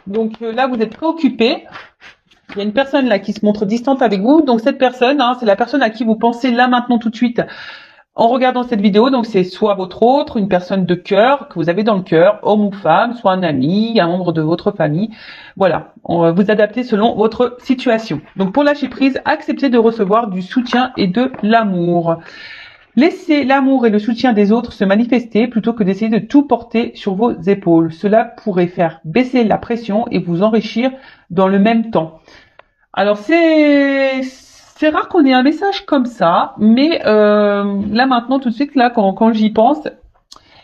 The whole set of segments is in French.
Donc là, vous êtes préoccupé. Il y a une personne là qui se montre distante avec vous. Donc cette personne, c'est la personne à qui vous pensez là maintenant tout de suite en regardant cette vidéo. Donc c'est soit votre autre, une personne de cœur que vous avez dans le cœur, homme ou femme, soit un ami, un membre de votre famille. Voilà, on va vous adapter selon votre situation. Donc pour lâcher prise, acceptez de recevoir du soutien et de l'amour. Laissez l'amour et le soutien des autres se manifester plutôt que d'essayer de tout porter sur vos épaules. Cela pourrait faire baisser la pression et vous enrichir dans le même temps. Alors c'est rare qu'on ait un message comme ça, mais là maintenant tout de suite là quand j'y pense,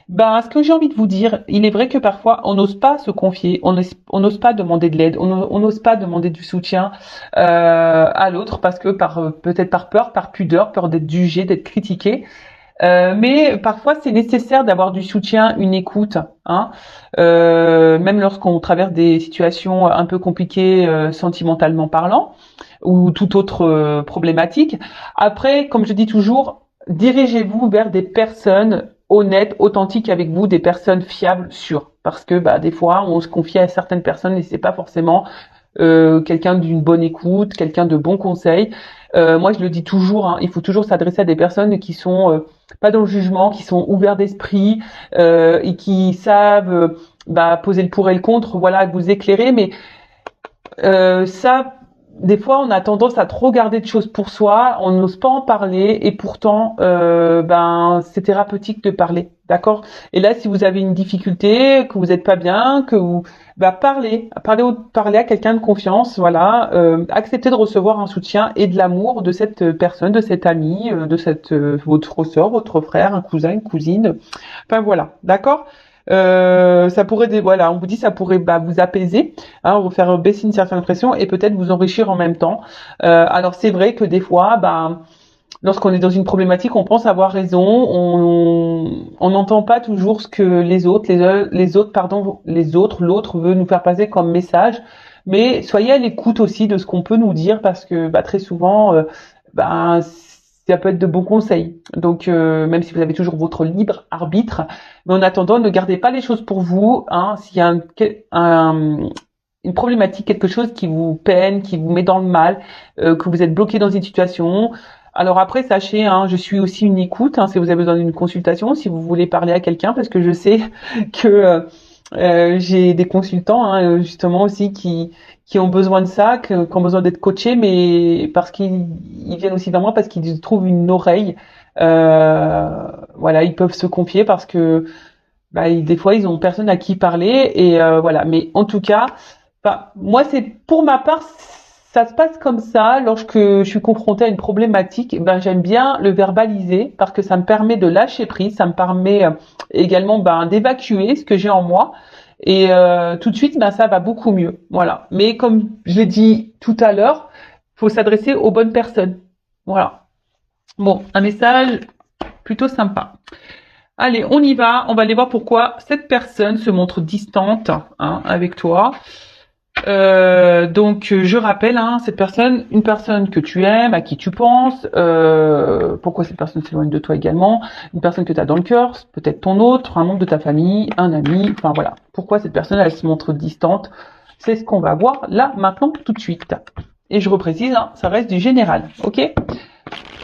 ben ce que j'ai envie de vous dire, il est vrai que parfois on n'ose pas se confier, on n'ose pas demander de l'aide, on n'ose pas demander du soutien à l'autre parce que peut-être par peur, par pudeur, peur d'être jugé, d'être critiqué. Mais parfois c'est nécessaire d'avoir du soutien, une écoute, hein, même lorsqu'on traverse des situations un peu compliquées sentimentalement parlant ou toute autre problématique. Après, comme je dis toujours, dirigez-vous vers des personnes honnêtes, authentiques avec vous, des personnes fiables, sûres. Parce que des fois, on se confie à certaines personnes et c'est pas forcément quelqu'un d'une bonne écoute, quelqu'un de bons conseils. Moi, je le dis toujours, il faut toujours s'adresser à des personnes qui sont pas dans le jugement, qui sont ouverts d'esprit et qui savent poser le pour et le contre, voilà, vous éclairer. Mais ça, des fois, on a tendance à trop garder de choses pour soi, on n'ose pas en parler, et pourtant, c'est thérapeutique de parler, d'accord? Et là, si vous avez une difficulté, que vous n'êtes pas bien, que vous, parlez à quelqu'un de confiance, voilà, acceptez de recevoir un soutien et de l'amour de cette personne, de cet ami, de cette votre sœur, votre frère, un cousin, une cousine, enfin voilà, d'accord? Ça pourrait, voilà, on vous dit ça pourrait vous apaiser, vous faire baisser une certaine pression et peut-être vous enrichir en même temps. Alors c'est vrai que des fois, lorsqu'on est dans une problématique, on pense avoir raison, on n'entend pas toujours ce que l'autre veut nous faire passer comme message. Mais soyez à l'écoute aussi de ce qu'on peut nous dire parce que très souvent, ça peut être de bons conseils. Donc même si vous avez toujours votre libre arbitre, mais en attendant, ne gardez pas les choses pour vous. S'il y a une problématique, quelque chose qui vous peine, qui vous met dans le mal, que vous êtes bloqué dans une situation. Alors après, sachez, je suis aussi une écoute, si vous avez besoin d'une consultation, si vous voulez parler à quelqu'un, parce que je sais que j'ai des consultants, justement aussi, qui ont besoin de ça, qui ont besoin d'être coachés, mais parce qu'ils viennent aussi vers moi, parce qu'ils trouvent une oreille. Voilà, ils peuvent se confier parce que des fois, ils ont personne à qui parler, et voilà. Mais en tout cas, moi, c'est pour ma part, ça se passe comme ça. Lorsque je suis confrontée à une problématique, j'aime bien le verbaliser parce que ça me permet de lâcher prise, ça me permet également d'évacuer ce que j'ai en moi. Et tout de suite, ça va beaucoup mieux. Voilà. Mais comme je l'ai dit tout à l'heure, faut s'adresser aux bonnes personnes. Voilà. Bon, un message plutôt sympa. Allez, on y va. On va aller voir pourquoi cette personne se montre distante avec toi. Donc je rappelle, cette personne, une personne que tu aimes, à qui tu penses, pourquoi cette personne s'éloigne de toi également, une personne que tu as dans le cœur, peut-être ton autre, un membre de ta famille, un ami, enfin voilà. Pourquoi cette personne, elle se montre distante, c'est ce qu'on va voir là, maintenant, tout de suite. Et je reprécise, ça reste du général, ok?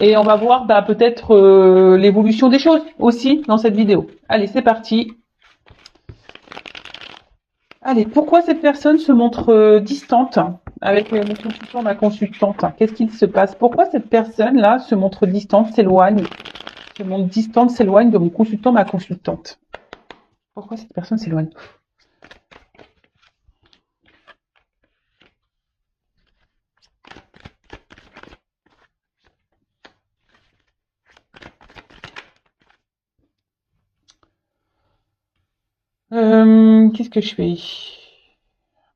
Et on va voir peut-être l'évolution des choses aussi dans cette vidéo. Allez, c'est parti. Allez, pourquoi cette personne se montre distante avec mon consultant, ma consultante? Qu'est-ce qu'il se passe? Pourquoi cette personne-là se montre distante, s'éloigne, se montre distante, s'éloigne de mon consultant, ma consultante? Pourquoi cette personne s'éloigne? Qu'est-ce que je fais?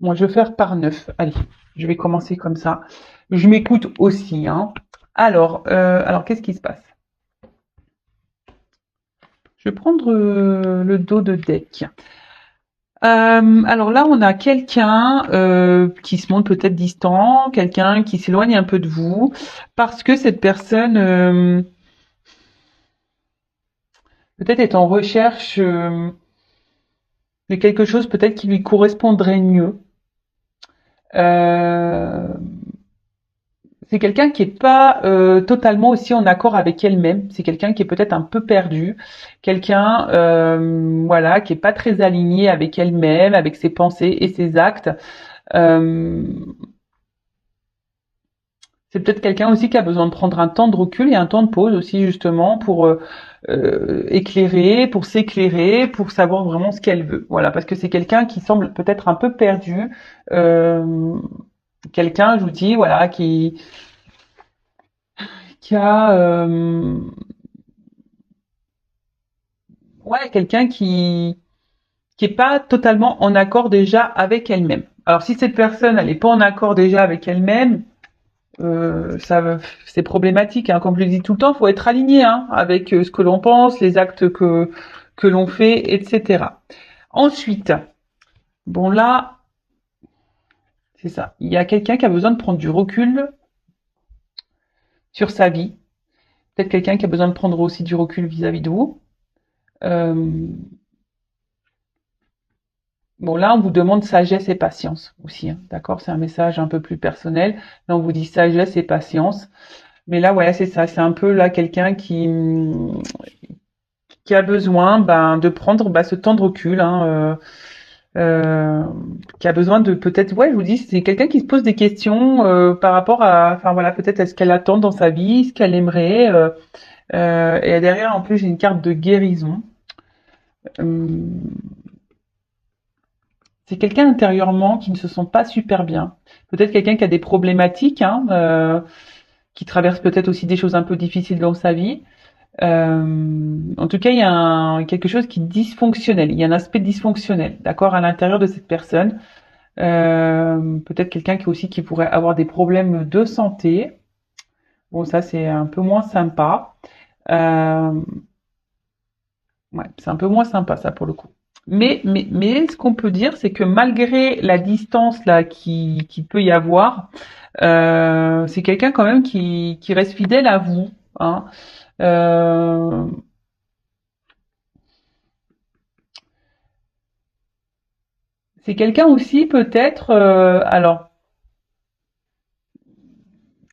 Moi, je vais faire par 9. Allez, je vais commencer comme ça. Je m'écoute aussi, alors, qu'est-ce qui se passe? Je vais prendre le dos de deck. Alors là, on a quelqu'un qui se montre peut-être distant, quelqu'un qui s'éloigne un peu de vous, parce que cette personne peut-être est en recherche de quelque chose peut-être qui lui correspondrait mieux. Euh, c'est quelqu'un qui est pas totalement aussi en accord avec elle-même. C'est quelqu'un qui est peut-être un peu perdu, quelqu'un voilà qui est pas très aligné avec elle-même, avec ses pensées et ses actes. Euh, c'est peut-être quelqu'un aussi qui a besoin de prendre un temps de recul et un temps de pause aussi justement pour éclairer, pour s'éclairer, pour savoir vraiment ce qu'elle veut. Voilà, parce que c'est quelqu'un qui semble peut-être un peu perdu. Euh, quelqu'un, je vous dis, voilà, qui a ouais, quelqu'un qui est pas totalement en accord déjà avec elle-même. Alors si cette personne elle est pas en accord déjà avec elle-même, ça c'est problématique. Hein. Comme je le dis tout le temps, il faut être aligné hein, avec ce que l'on pense, les actes que l'on fait, etc. Ensuite, bon là, c'est ça. Il y a quelqu'un qui a besoin de prendre du recul sur sa vie. Peut-être quelqu'un qui a besoin de prendre aussi du recul vis-à-vis de vous. Euh, Bon, là, on vous demande sagesse et patience aussi, hein, d'accord? C'est un message un peu plus personnel. Là, on vous dit sagesse et patience. Mais là, voilà, c'est ça. C'est un peu là quelqu'un qui a besoin de prendre ce temps de recul, hein, qui a besoin de peut-être, ouais, je vous dis, c'est quelqu'un qui se pose des questions par rapport à, enfin voilà, peut-être à ce qu'elle attend dans sa vie, ce qu'elle aimerait. Et derrière, en plus, j'ai une carte de guérison. Euh, c'est quelqu'un intérieurement qui ne se sent pas super bien. Peut-être quelqu'un qui a des problématiques, hein, qui traverse peut-être aussi des choses un peu difficiles dans sa vie. En tout cas, il y a quelque chose qui est dysfonctionnel. Il y a un aspect dysfonctionnel, d'accord, à l'intérieur de cette personne. Peut-être quelqu'un qui pourrait avoir des problèmes de santé. Bon, ça c'est un peu moins sympa. Euh, ouais, c'est un peu moins sympa ça pour le coup. Mais ce qu'on peut dire, c'est que malgré la distance là qui peut y avoir, c'est quelqu'un quand même qui reste fidèle à vous. Hein. Euh, c'est quelqu'un aussi peut-être, alors,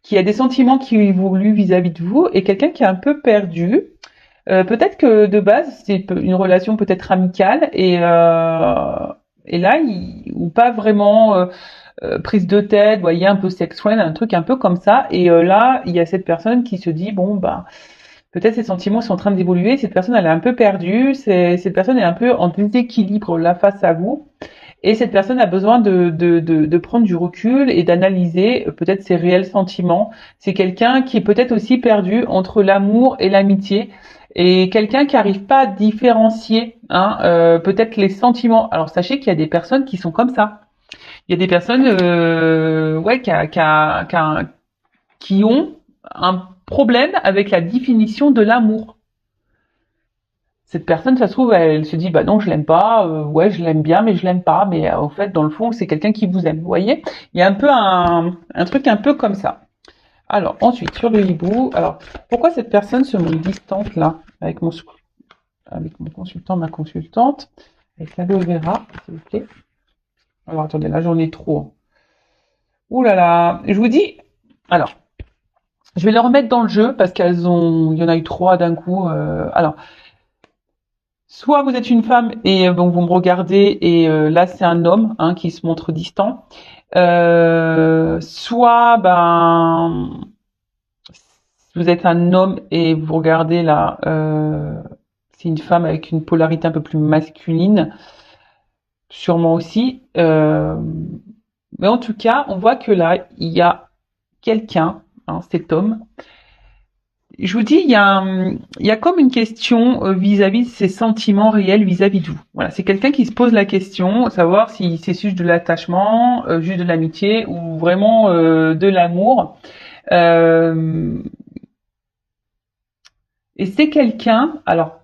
qui a des sentiments qui évoluent vis-à-vis de vous et quelqu'un qui est un peu perdu. Peut-être que de base c'est une relation peut-être amicale et là ou pas vraiment prise de tête, vous voyez un peu sexuel, un truc un peu comme ça. Et là il y a cette personne qui se dit bon bah peut-être ses sentiments sont en train d'évoluer. Cette personne elle est un peu perdue, cette personne est un peu en déséquilibre là face à vous. Et cette personne a besoin de prendre du recul et d'analyser peut-être ses réels sentiments. C'est quelqu'un qui est peut-être aussi perdu entre l'amour et l'amitié. Et quelqu'un qui n'arrive pas à différencier hein, peut-être les sentiments. Alors sachez qu'il y a des personnes qui sont comme ça. Il y a des personnes ouais, qui ont un problème avec la définition de l'amour. Cette personne, ça se trouve, elle se dit, bah non, je l'aime pas, ouais, je l'aime bien, mais je l'aime pas. Mais au fait, dans le fond, c'est quelqu'un qui vous aime. Vous voyez, il y a un peu un truc un peu comme ça. Alors, ensuite, sur le hibou, alors, pourquoi cette personne se montre distante là, avec mon consultant, ma consultante, avec l'aloe vera, s'il vous plaît. Alors, attendez, là, j'en ai trop. Ouh là là, je vous dis, alors, je vais les remettre dans le jeu parce il y en a eu trois d'un coup. Alors, soit vous êtes une femme et donc vous me regardez et là c'est un homme hein, qui se montre distant. Soit vous êtes un homme et vous regardez là, c'est une femme avec une polarité un peu plus masculine, sûrement aussi. Mais en tout cas, on voit que là il y a quelqu'un, hein, cet homme je vous dis, il y a comme une question vis-à-vis de ses sentiments réels vis-à-vis de vous. Voilà, c'est quelqu'un qui se pose la question, savoir si c'est juste de l'attachement, juste de l'amitié ou vraiment de l'amour. Euh, et c'est quelqu'un, alors,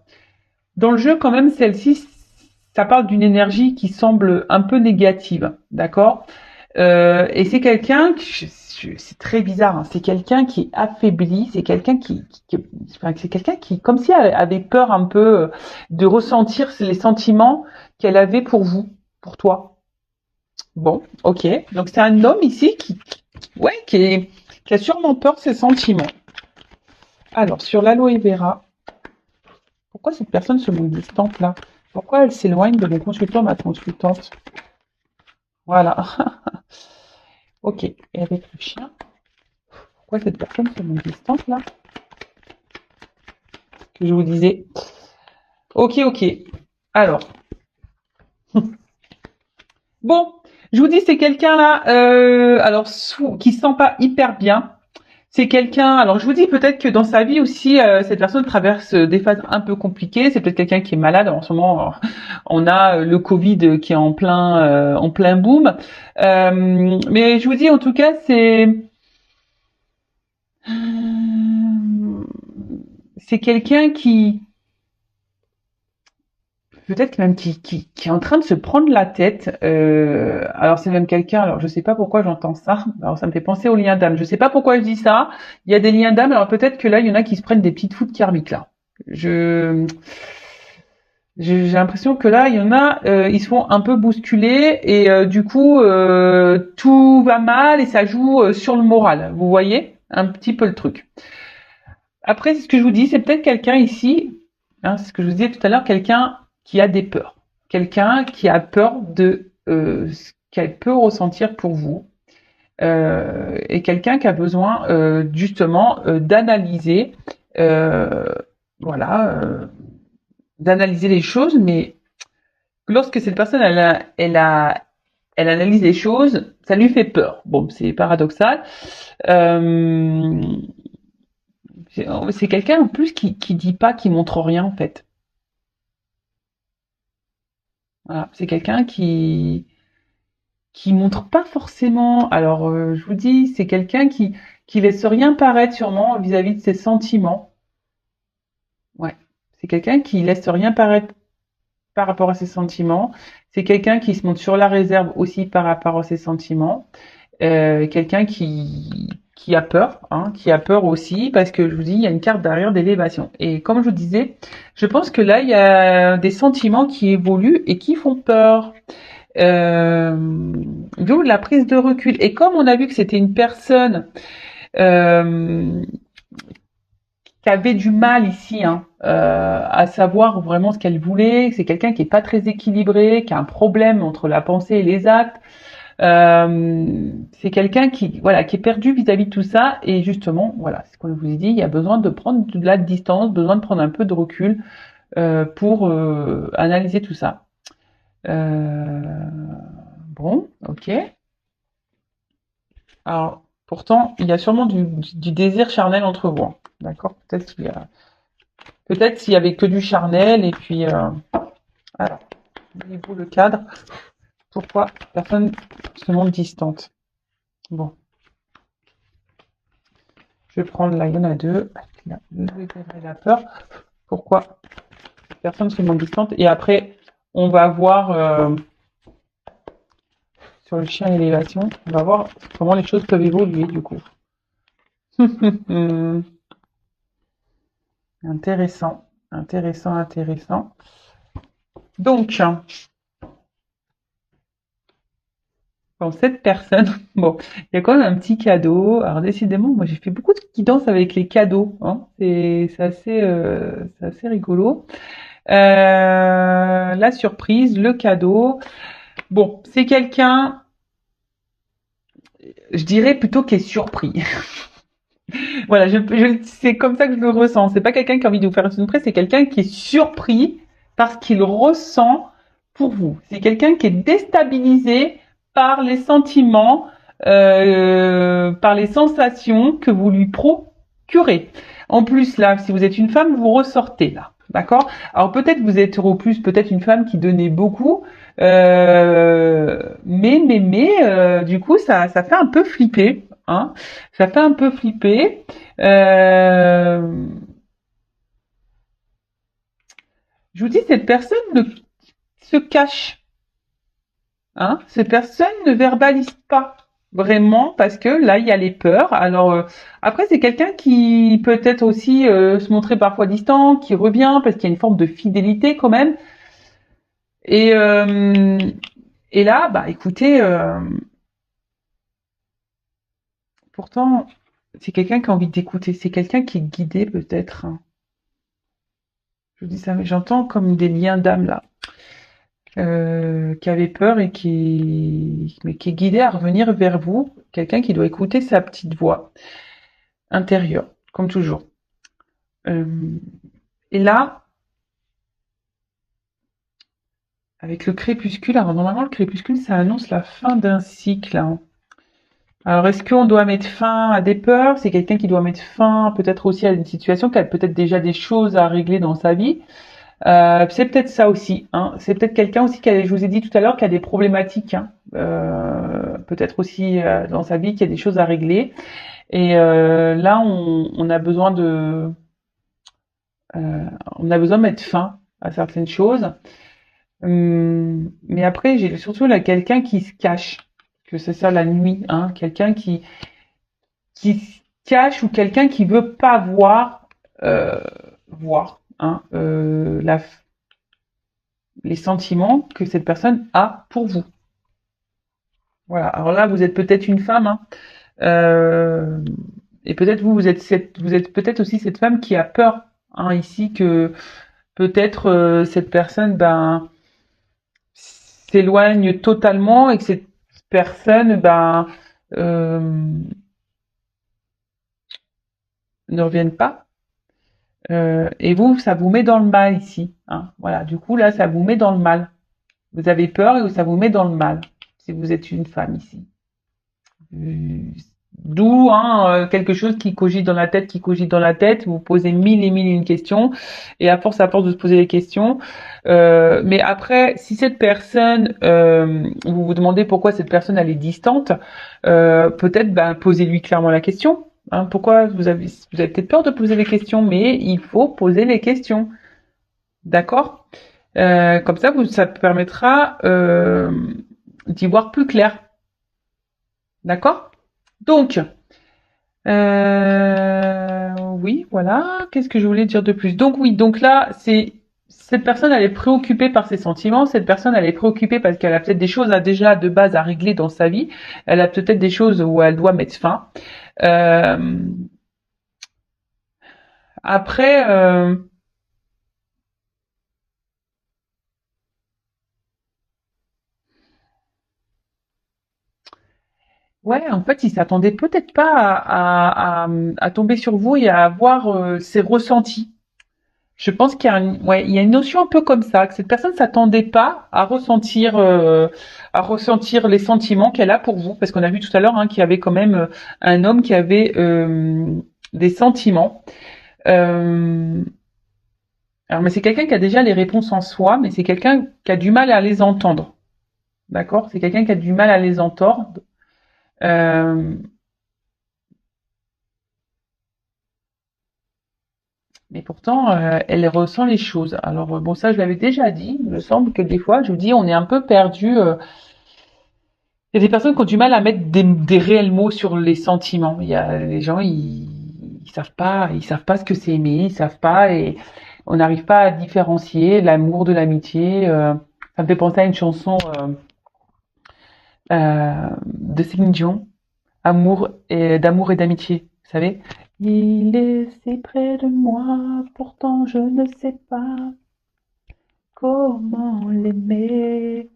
dans le jeu quand même, celle-ci, ça parle d'une énergie qui semble un peu négative, d'accord et c'est quelqu'un, c'est très bizarre, hein, c'est quelqu'un qui est affaibli, c'est quelqu'un enfin, c'est quelqu'un qui, comme si elle avait peur un peu de ressentir les sentiments qu'elle avait pour vous, pour toi. Bon, ok. Donc c'est un homme ici ouais, qui a sûrement peur de ses sentiments. Alors, sur l'aloe vera, pourquoi cette personne se montre distante là? Pourquoi elle s'éloigne de mon consultant, ma consultante? Voilà. Ok. Et avec le chien, pourquoi cette personne se montre distante là? Que je vous disais. Ok, ok. Alors. Bon, je vous dis, c'est quelqu'un là, alors qui se sent pas hyper bien. C'est quelqu'un, alors je vous dis peut-être que dans sa vie aussi, cette personne traverse des phases un peu compliquées. C'est peut-être quelqu'un qui est malade. En ce moment, on a le Covid qui est en plein boom. Mais je vous dis en tout cas, c'est quelqu'un qui peut-être même qui est en train de se prendre la tête. Alors c'est même quelqu'un, alors je sais pas pourquoi j'entends ça. Alors ça me fait penser aux liens d'âme. Je sais pas pourquoi je dis ça. Il y a des liens d'âme. Alors peut-être que là, il y en a qui se prennent des petites foudres karmiques là. J'ai l'impression que là, il y en a, ils se font un peu bousculer et du coup, tout va mal et ça joue sur le moral. Vous voyez un petit peu le truc. Après, c'est ce que je vous dis, c'est peut-être quelqu'un ici, hein, c'est ce que je vous disais tout à l'heure, quelqu'un qui a des peurs, quelqu'un qui a peur de ce qu'elle peut ressentir pour vous, et quelqu'un qui a besoin justement d'analyser, euh, voilà, d'analyser les choses, mais lorsque cette personne elle analyse les choses, ça lui fait peur. Bon, c'est paradoxal. Euh, c'est quelqu'un en plus qui dit pas, qui montre rien en fait. Voilà, c'est quelqu'un qui montre pas forcément. Alors, je vous dis, c'est quelqu'un qui laisse rien paraître sûrement vis-à-vis de ses sentiments. Ouais, c'est quelqu'un qui laisse rien paraître par rapport à ses sentiments. C'est quelqu'un qui se montre sur la réserve aussi par rapport à ses sentiments. Quelqu'un qui a peur, hein, qui a peur aussi, parce que je vous dis, il y a une carte derrière d'élévation. Et comme je vous disais, je pense que là, il y a des sentiments qui évoluent et qui font peur. D'où la prise de recul. Et comme on a vu que c'était une personne euh, qui avait du mal ici, hein, à savoir vraiment ce qu'elle voulait, c'est quelqu'un qui est pas très équilibré, qui a un problème entre la pensée et les actes. C'est quelqu'un qui, voilà, qui est perdu vis-à-vis de tout ça. Et justement, voilà, c'est ce qu'on vous dit, il y a besoin de prendre de la distance, besoin de prendre un peu de recul pour analyser tout ça. Euh, bon, ok. Alors, pourtant, il y a sûrement du désir charnel entre vous, hein. D'accord? Peut-être s'il y avait que du charnel et puis, alors, voyez-vous le cadre? Pourquoi personne se montre distante? Bon, je vais prendre là, il y en a deux. Là, la peur. Pourquoi personne se montre distante? Et après, on va voir sur le chien élévation, on va voir comment les choses peuvent évoluer du coup. Intéressant, intéressant, intéressant. Donc, bon, cette personne, bon, il y a quand même un petit cadeau. Alors décidément, moi j'ai fait beaucoup de guidance avec les cadeaux, hein. C'est assez rigolo. La surprise, le cadeau. Bon, c'est quelqu'un, je dirais plutôt qui est surpris. Voilà, c'est comme ça que je le ressens. C'est pas quelqu'un qui a envie de vous faire une surprise, c'est quelqu'un qui est surpris parce qu'il ressent pour vous. C'est quelqu'un qui est déstabilisé par les sentiments, par les sensations que vous lui procurez. En plus, là, si vous êtes une femme, vous ressortez là. D'accord? Alors peut-être vous êtes au plus peut-être une femme qui donnait beaucoup, mais du coup ça fait un peu flipper, hein. Ça fait un peu flipper. Euh, je vous dis, cette personne se cache, hein. Cette personne ne verbalise pas vraiment parce que là, il y a les peurs. Alors après, c'est quelqu'un qui peut-être aussi se montrer parfois distant, qui revient parce qu'il y a une forme de fidélité quand même. Et Et là, bah écoutez, pourtant, c'est quelqu'un qui a envie d'écouter, c'est quelqu'un qui est guidé peut-être, hein. Je vous dis ça, mais j'entends comme des liens d'âme là, qui avait peur et mais qui est guidé à revenir vers vous, quelqu'un qui doit écouter sa petite voix intérieure, comme toujours. Et là, avec le crépuscule, alors normalement le crépuscule ça annonce la fin d'un cycle, hein. Alors est-ce qu'on doit mettre fin à des peurs? C'est quelqu'un qui doit mettre fin peut-être aussi à une situation, qui a peut-être déjà des choses à régler dans sa vie. C'est peut-être ça aussi, hein. C'est peut-être quelqu'un aussi qui a, je vous ai dit tout à l'heure, qui a des problématiques, hein. Peut-être aussi dans sa vie qui a des choses à régler. Et là, on a besoin on a besoin de mettre fin à certaines choses. Mais après, j'ai surtout là quelqu'un qui se cache, que c'est ça la nuit, hein. Quelqu'un qui se cache ou quelqu'un qui veut pas voir, hein, les sentiments que cette personne a pour vous. Voilà. Alors là, vous êtes peut-être une femme, hein, euh, et peut-être vous êtes vous êtes peut-être aussi cette femme qui a peur, hein, ici que peut-être cette personne, ben, s'éloigne totalement et que cette personne, ben, euh, ne revienne pas. Et vous, ça vous met dans le mal ici, hein. Voilà. Du coup, là, ça vous met dans le mal. Vous avez peur et ça vous met dans le mal si vous êtes une femme ici. Euh, D'où hein, quelque chose qui cogite dans la tête, qui cogite dans la tête. Vous posez mille et mille et une questions, et à force de se poser les questions. Mais après, si cette personne, vous vous demandez pourquoi cette personne elle est distante, peut-être ben, posez-lui clairement la question. Hein, pourquoi vous avez peut-être peur de poser les questions, mais il faut poser les questions, d'accord? Comme ça, ça permettra d'y voir plus clair, d'accord? Donc, oui, voilà. Qu'est-ce que je voulais dire de plus? Donc oui, donc là, c'est cette personne, elle est préoccupée par ses sentiments. Cette personne, elle est préoccupée parce qu'elle a peut-être des choses à, déjà de base à régler dans sa vie. Elle a peut-être des choses où elle doit mettre fin. Euh, après, ouais, en fait, il s'attendait peut-être pas à tomber sur vous et à avoir ses ressentis. Je pense qu'il y a ouais, il y a une notion un peu comme ça, que cette personne s'attendait pas à ressentir les sentiments qu'elle a pour vous, parce qu'on a vu tout à l'heure hein, qu'il y avait quand même un homme qui avait des sentiments. Euh, alors, mais c'est quelqu'un qui a déjà les réponses en soi, mais c'est quelqu'un qui a du mal à les entendre, d'accord? C'est quelqu'un qui a du mal à les entendre. Euh, mais pourtant, elle ressent les choses. Alors bon, ça je l'avais déjà dit. Il me semble que des fois, je vous dis, on est un peu perdu. Il y a des personnes qui ont du mal à mettre des réels mots sur les sentiments. Il y a les gens, ils savent pas ce que c'est aimer, ils savent pas et on n'arrive pas à différencier l'amour de l'amitié. Ça me fait penser à une chanson de Céline Dion, d'amour et d'amitié. Vous savez? Il est si près de moi, pourtant je ne sais pas comment l'aimer.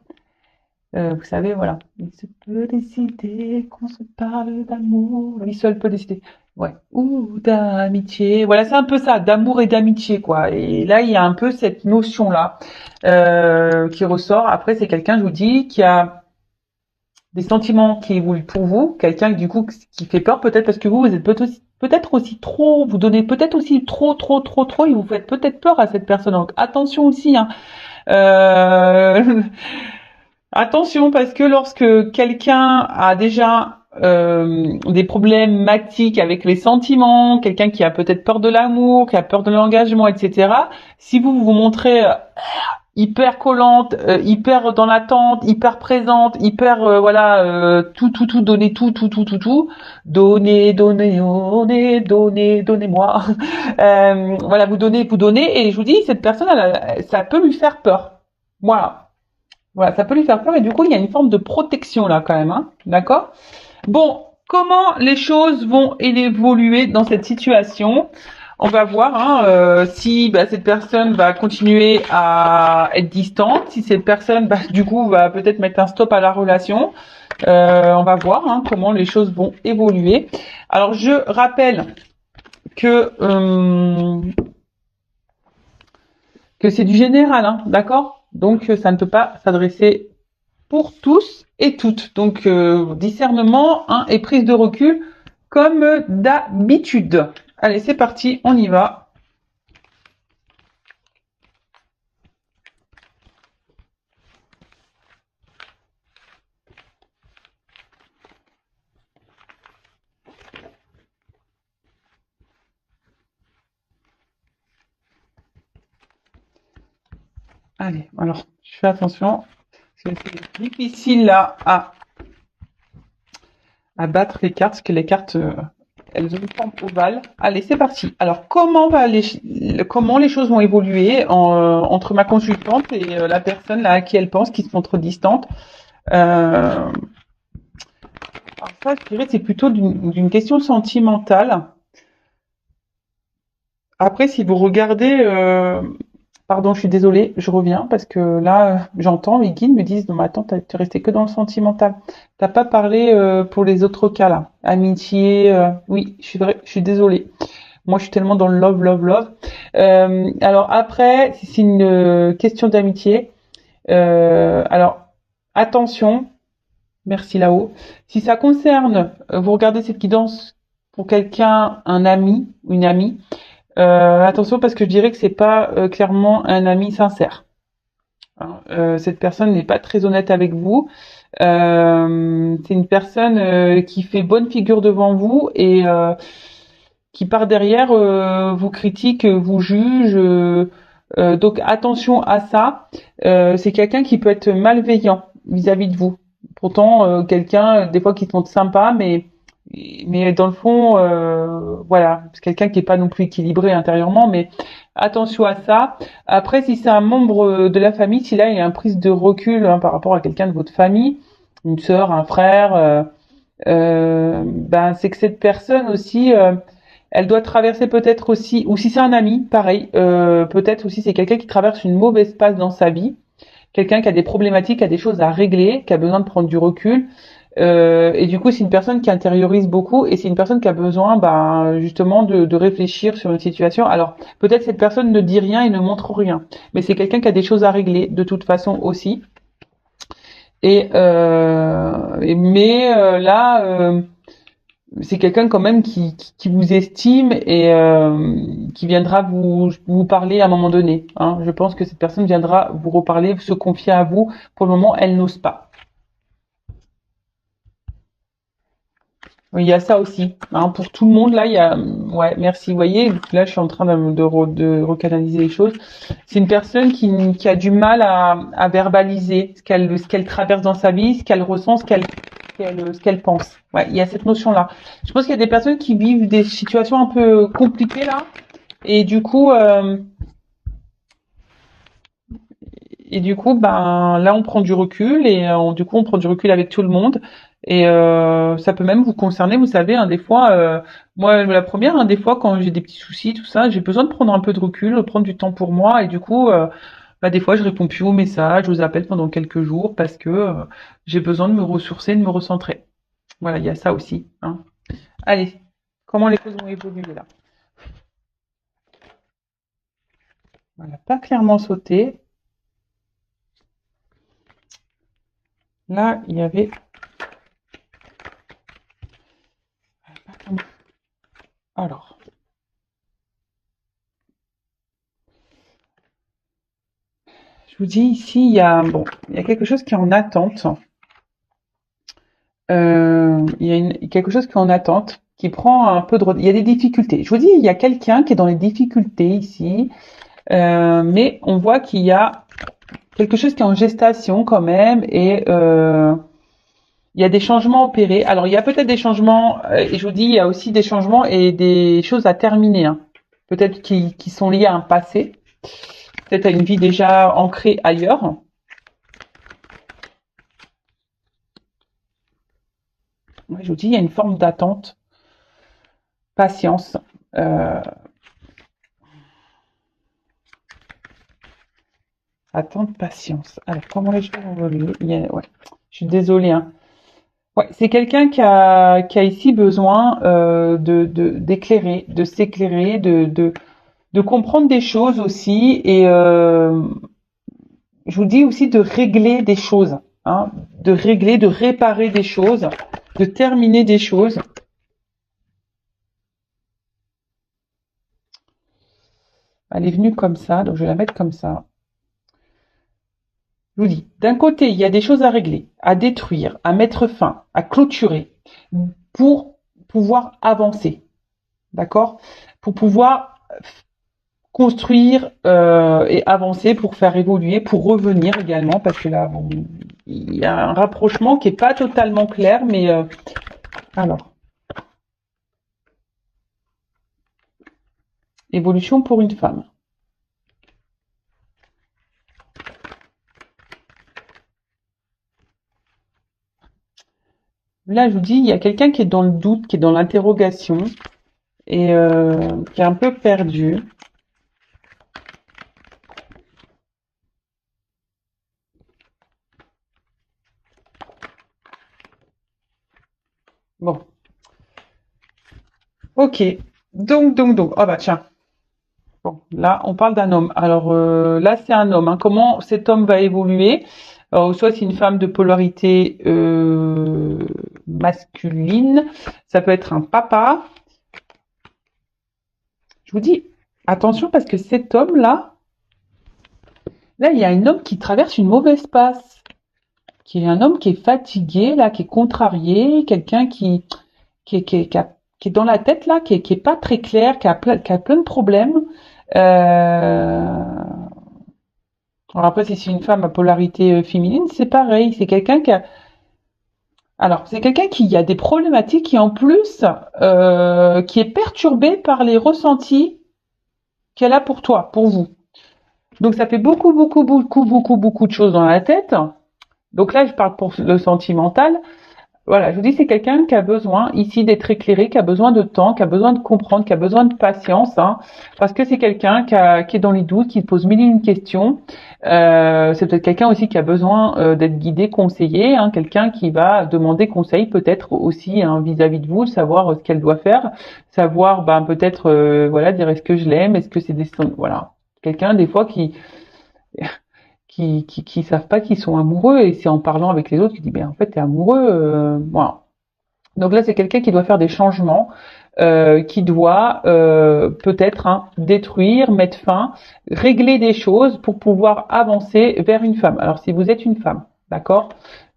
Vous savez, voilà. Il se peut décider qu'on se parle d'amour. Lui seul peut décider. Ouais. Ou d'amitié. Voilà, c'est un peu ça, d'amour et d'amitié, quoi. Et là, il y a un peu cette notion-là qui ressort. Après, c'est quelqu'un, je vous dis, qui a des sentiments qui évoluent pour vous. Quelqu'un, du coup, qui fait peur, peut-être parce que vous êtes peut-être aussi trop, vous donnez peut-être aussi trop, et vous faites peut-être peur à cette personne. Donc, attention aussi, hein. Euh, Attention, parce que lorsque quelqu'un a déjà des problématiques avec les sentiments, quelqu'un qui a peut-être peur de l'amour, qui a peur de l'engagement, etc., si vous vous montrez hyper collante, hyper dans l'attente, hyper présente, hyper voilà, tout, donner tout, donnez-moi. Voilà, vous donnez, et je vous dis, cette personne, ça peut lui faire peur. Voilà. Voilà, ça peut lui faire peur et du coup, il y a une forme de protection là quand même, hein, d'accord? Bon, comment les choses vont évoluer dans cette situation? On va voir hein, si cette personne va continuer à être distante, si cette personne, du coup, va peut-être mettre un stop à la relation. On va voir hein, comment les choses vont évoluer. Alors, je rappelle que c'est du général, hein, d'accord? Donc, ça ne peut pas s'adresser pour tous et toutes. Donc, discernement hein, et prise de recul comme d'habitude. Allez, c'est parti, on y va. Allez, alors, je fais attention. C'est difficile là à battre les cartes, parce que les cartes, elles ont une forme ovale. Allez, c'est parti. Alors, comment les choses vont évoluer entre ma consultante et la personne là à qui elle pense, qui se montre distante. Alors ça, je dirais, c'est plutôt d'une question sentimentale. Après, si vous regardez, pardon, je suis désolée, je reviens parce que là, j'entends les guides me disent, non, mais attends, t'es resté que dans le sentimental. T'as pas parlé pour les autres cas là, amitié. Oui, je suis désolée. Moi, je suis tellement dans le love, love, love. Alors après, si c'est une question d'amitié, alors attention, merci là-haut. Si ça concerne, vous regardez cette guidance pour quelqu'un, un ami ou une amie. Attention parce que je dirais que c'est pas clairement un ami sincère. Hein. Cette personne n'est pas très honnête avec vous. C'est une personne qui fait bonne figure devant vous et qui par derrière vous critique, vous juge. Donc attention à ça. C'est quelqu'un qui peut être malveillant vis-à-vis de vous. Pourtant, quelqu'un des fois qui se montre sympa, mais dans le fond, voilà, c'est quelqu'un qui est pas non plus équilibré intérieurement, mais attention à ça. Après, si c'est un membre de la famille, si là il y a une prise de recul hein, par rapport à quelqu'un de votre famille, une sœur, un frère, c'est que cette personne aussi, elle doit traverser peut-être aussi, ou si c'est un ami, pareil, peut-être aussi c'est quelqu'un qui traverse une mauvaise passe dans sa vie, quelqu'un qui a des problématiques, qui a des choses à régler, qui a besoin de prendre du recul. Et du coup, c'est une personne qui intériorise beaucoup et c'est une personne qui a besoin justement de réfléchir sur une situation. Alors, peut-être cette personne ne dit rien et ne montre rien, mais c'est quelqu'un qui a des choses à régler de toute façon aussi. Là, c'est quelqu'un quand même qui vous estime et qui viendra vous parler à un moment donné. Hein. Je pense que cette personne viendra vous reparler, se confier à vous. Pour le moment, elle n'ose pas. Oui, il y a ça aussi. Hein, pour tout le monde, là, il y a... Ouais, merci. Vous voyez, là, je suis en train de recanaliser les choses. C'est une personne qui a du mal à verbaliser ce qu'elle traverse dans sa vie, ce qu'elle ressent, ce qu'elle pense. Ouais, il y a cette notion-là. Je pense qu'il y a des personnes qui vivent des situations un peu compliquées, là. Et du coup, là, on prend du recul et du coup, on prend du recul avec tout le monde. Et ça peut même vous concerner, vous savez, hein, des fois, moi, la première, hein, des fois, quand j'ai des petits soucis, tout ça, j'ai besoin de prendre un peu de recul, de prendre du temps pour moi. Et du coup, des fois, je réponds plus aux messages, aux appels pendant quelques jours parce que j'ai besoin de me ressourcer, de me recentrer. Voilà, il y a ça aussi. Hein. Allez, comment les choses vont évoluer là? Voilà, pas clairement sauté. Là, il y avait... Alors, je vous dis ici, il y a quelque chose qui est en attente. Il y a quelque chose qui est en attente, qui prend un peu de... Il y a des difficultés. Je vous dis, il y a quelqu'un qui est dans les difficultés ici, mais on voit qu'il y a quelque chose qui est en gestation quand même, et il y a des changements opérés. Alors, il y a peut-être des changements, et je vous dis, il y a aussi des changements et des choses à terminer, hein. Peut-être qui sont liées à un passé, peut-être à une vie déjà ancrée ailleurs. Ouais, je vous dis, il y a une forme d'attente, patience. Euh, Attente, patience. Alors, comment les choses évoluent? Ouais. Je suis désolée, hein. Ouais, c'est quelqu'un qui a ici besoin d'éclairer, de s'éclairer, de comprendre des choses aussi. Et je vous dis aussi de régler des choses, hein, de régler, de réparer des choses, de terminer des choses. Elle est venue comme ça, donc je vais la mettre comme ça. Je vous dis, d'un côté, il y a des choses à régler, à détruire, à mettre fin, à clôturer, pour pouvoir avancer, d'accord? Pour pouvoir construire et avancer, pour faire évoluer, pour revenir également, parce que là, bon, il y a un rapprochement qui est pas totalement clair, mais alors, évolution pour une femme. Là, je vous dis, il y a quelqu'un qui est dans le doute, qui est dans l'interrogation et qui est un peu perdu. Bon, ok. Donc. Oh bah tiens. Bon, là, on parle d'un homme. Alors là, c'est un homme, hein. Comment cet homme va évoluer? Alors, soit c'est une femme de polarité masculine, ça peut être un papa. Je vous dis, attention parce que cet homme-là, là, il y a un homme qui traverse une mauvaise passe, qui est un homme qui est fatigué, là, qui est contrarié, quelqu'un qui est dans la tête, là, qui est pas très clair, qui a plein de problèmes. Alors après, si c'est une femme à polarité féminine, c'est pareil. C'est quelqu'un qui a, alors c'est quelqu'un qui a des problématiques et en plus qui est perturbé par les ressentis qu'elle a pour toi, pour vous. Donc ça fait beaucoup de choses dans la tête. Donc là, je parle pour le sentimental. Voilà, je vous dis, c'est quelqu'un qui a besoin ici d'être éclairé, qui a besoin de temps, qui a besoin de comprendre, qui a besoin de patience, hein, parce que c'est quelqu'un qui est dans les doutes, qui pose mille et une questions. C'est peut-être quelqu'un aussi qui a besoin d'être guidé, conseillé, hein, quelqu'un qui va demander conseil peut-être aussi hein, vis-à-vis de vous, savoir ce qu'elle doit faire, savoir ben, peut-être voilà dire est-ce que je l'aime, est-ce que c'est des voilà quelqu'un des fois qui savent pas qu'ils sont amoureux et c'est en parlant avec les autres qui dit ben en fait t'es amoureux voilà. Donc là c'est quelqu'un qui doit faire des changements qui doit peut-être hein, détruire, mettre fin, régler des choses pour pouvoir avancer vers une femme. Alors si vous êtes une femme, d'accord,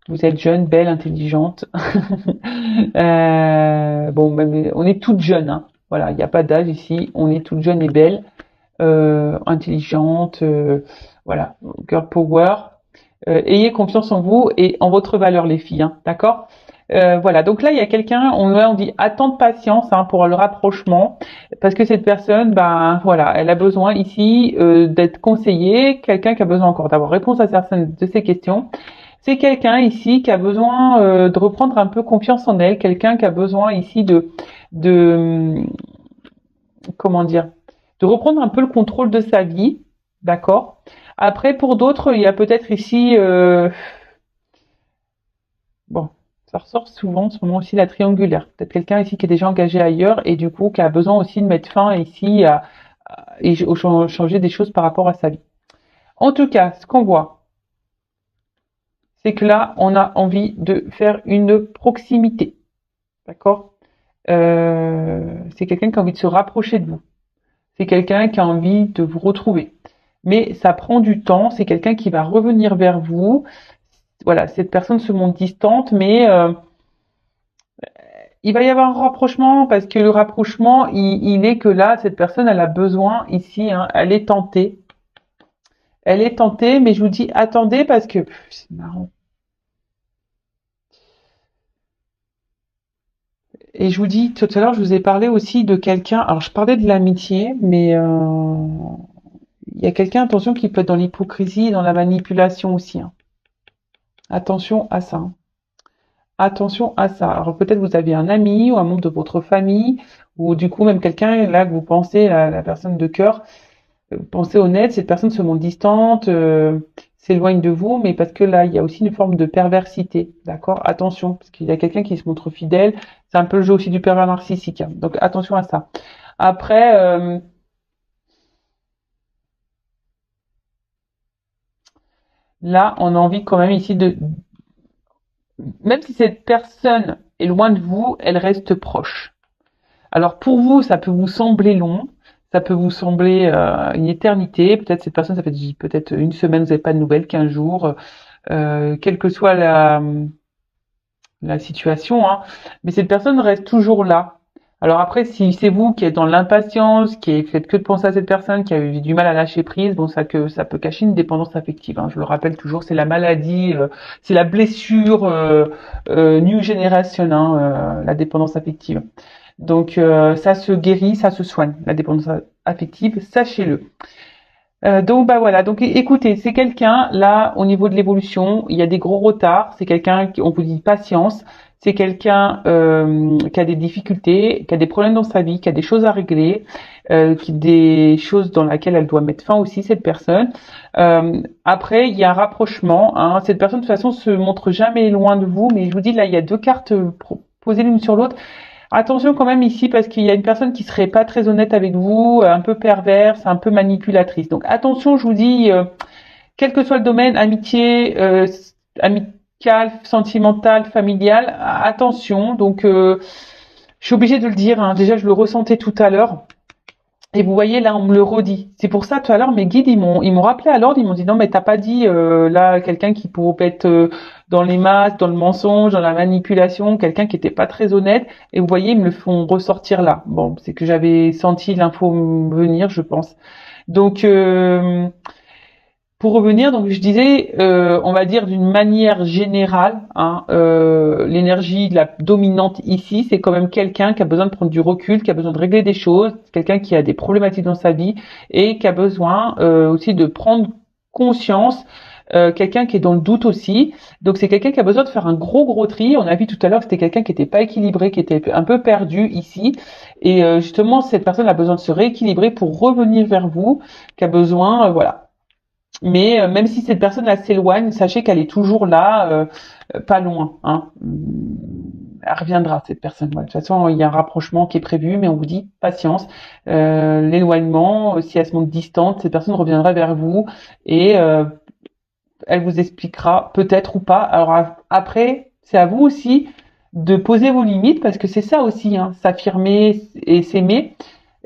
vous êtes jeune, belle, intelligente, bon, mais on est toutes jeunes, hein. Voilà, il n'y a pas d'âge ici, on est toutes jeunes et belles, intelligentes, voilà, girl power. Ayez confiance en vous et en votre valeur, les filles, hein, d'accord? Voilà, donc là il y a quelqu'un, on dit attends de patience hein, pour le rapprochement, parce que cette personne, ben voilà, elle a besoin ici d'être conseillée, quelqu'un qui a besoin encore d'avoir réponse à certaines de ses questions. C'est quelqu'un ici qui a besoin de reprendre un peu confiance en elle, quelqu'un qui a besoin ici de comment dire, de reprendre un peu le contrôle de sa vie, d'accord. Après, pour d'autres, il y a peut-être ici, bon, ça ressort souvent, en ce moment aussi la triangulaire. Peut-être quelqu'un ici qui est déjà engagé ailleurs et du coup qui a besoin aussi de mettre fin ici et changer des choses par rapport à sa vie. En tout cas, ce qu'on voit, c'est que là, on a envie de faire une proximité, d'accord. C'est quelqu'un qui a envie de se rapprocher de vous. C'est quelqu'un qui a envie de vous retrouver. Mais ça prend du temps, c'est quelqu'un qui va revenir vers vous. Voilà, cette personne se montre distante, mais il va y avoir un rapprochement parce que le rapprochement, il est que là, cette personne, elle a besoin ici, hein, elle est tentée. Elle est tentée, mais je vous dis, attendez parce que c'est marrant. Et je vous dis, tout à l'heure, je vous ai parlé aussi de quelqu'un. Alors, je parlais de l'amitié, mais il y a quelqu'un, attention, qui peut être dans l'hypocrisie, dans la manipulation aussi, hein. Attention à ça, hein. Attention à ça. Alors peut-être vous avez un ami ou un membre de votre famille, ou du coup même quelqu'un là que vous pensez, la personne de cœur, pensez honnête, cette personne se montre distante, s'éloigne de vous, mais parce que là, il y a aussi une forme de perversité, d'accord? Attention, parce qu'il y a quelqu'un qui se montre fidèle, c'est un peu le jeu aussi du pervers narcissique, hein. Donc attention à ça. Après, là, on a envie quand même ici de, même si cette personne est loin de vous, elle reste proche. Alors pour vous, ça peut vous sembler long, ça peut vous sembler une éternité. Peut-être cette personne, ça fait peut-être une semaine, vous n'avez pas de nouvelles, 15 jours, quelle que soit la situation, hein. Mais cette personne reste toujours là. Alors après, si c'est vous qui êtes dans l'impatience, qui faites que de penser à cette personne, qui a eu du mal à lâcher prise, bon, ça peut cacher une dépendance affective, hein. Je le rappelle toujours, c'est la maladie, c'est la blessure new generation, hein, la dépendance affective. Donc ça se guérit, ça se soigne, la dépendance affective, sachez-le. Donc bah voilà, donc écoutez, c'est quelqu'un là au niveau de l'évolution, il y a des gros retards, c'est quelqu'un qui on vous dit patience, c'est quelqu'un qui a des difficultés, qui a des problèmes dans sa vie, qui a des choses à régler, des choses dans lesquelles elle doit mettre fin aussi cette personne. Après il y a un rapprochement, hein. Cette personne de toute façon se montre jamais loin de vous, mais je vous dis là il y a deux cartes posées l'une sur l'autre. Attention quand même ici parce qu'il y a une personne qui serait pas très honnête avec vous, un peu perverse, un peu manipulatrice. Donc attention, je vous dis, quel que soit le domaine, amitié, amical, sentimental, familial, attention. Donc je suis obligée de le dire, hein. Déjà je le ressentais tout à l'heure. Et vous voyez, là, on me le redit. C'est pour ça, tout à l'heure, mes guides, ils m'ont rappelé à l'ordre. Ils m'ont dit, non, mais t'as pas dit, là, quelqu'un qui pourrait être dans les masques, dans le mensonge, dans la manipulation, quelqu'un qui était pas très honnête. Et vous voyez, ils me le font ressortir là. Bon, c'est que j'avais senti l'info venir, je pense. Donc, pour revenir, donc je disais, on va dire d'une manière générale, hein, l'énergie la dominante ici, c'est quand même quelqu'un qui a besoin de prendre du recul, qui a besoin de régler des choses, quelqu'un qui a des problématiques dans sa vie et qui a besoin aussi de prendre conscience. Quelqu'un qui est dans le doute aussi, donc c'est quelqu'un qui a besoin de faire un gros tri. On a vu tout à l'heure que c'était quelqu'un qui n'était pas équilibré, qui était un peu perdu ici, et justement cette personne a besoin de se rééquilibrer pour revenir vers vous, qui a besoin, voilà. Mais même si cette personne-là s'éloigne, sachez qu'elle est toujours là, pas loin, hein. Elle reviendra, cette personne. Voilà. De toute façon, il y a un rapprochement qui est prévu, mais on vous dit patience. L'éloignement, si elle se montre distante, cette personne reviendra vers vous et elle vous expliquera peut-être ou pas. Alors après, c'est à vous aussi de poser vos limites parce que c'est ça aussi, hein, s'affirmer et s'aimer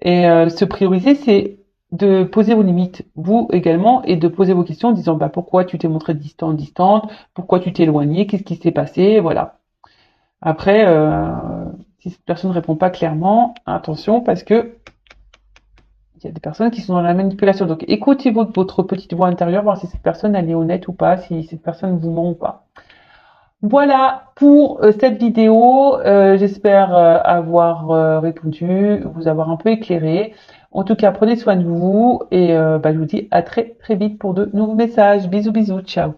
et se prioriser, c'est de poser vos limites, vous également, et de poser vos questions en disant bah pourquoi tu t'es montré distante, pourquoi tu t'es éloigné, qu'est-ce qui s'est passé, voilà. Après, si cette personne ne répond pas clairement, attention parce que il y a des personnes qui sont dans la manipulation. Donc écoutez votre petite voix intérieure, voir si cette personne elle est honnête ou pas, si cette personne vous ment ou pas. Voilà pour cette vidéo. J'espère avoir répondu, vous avoir un peu éclairé. En tout cas, prenez soin de vous et je vous dis à très très vite pour de nouveaux messages. Bisous bisous, ciao.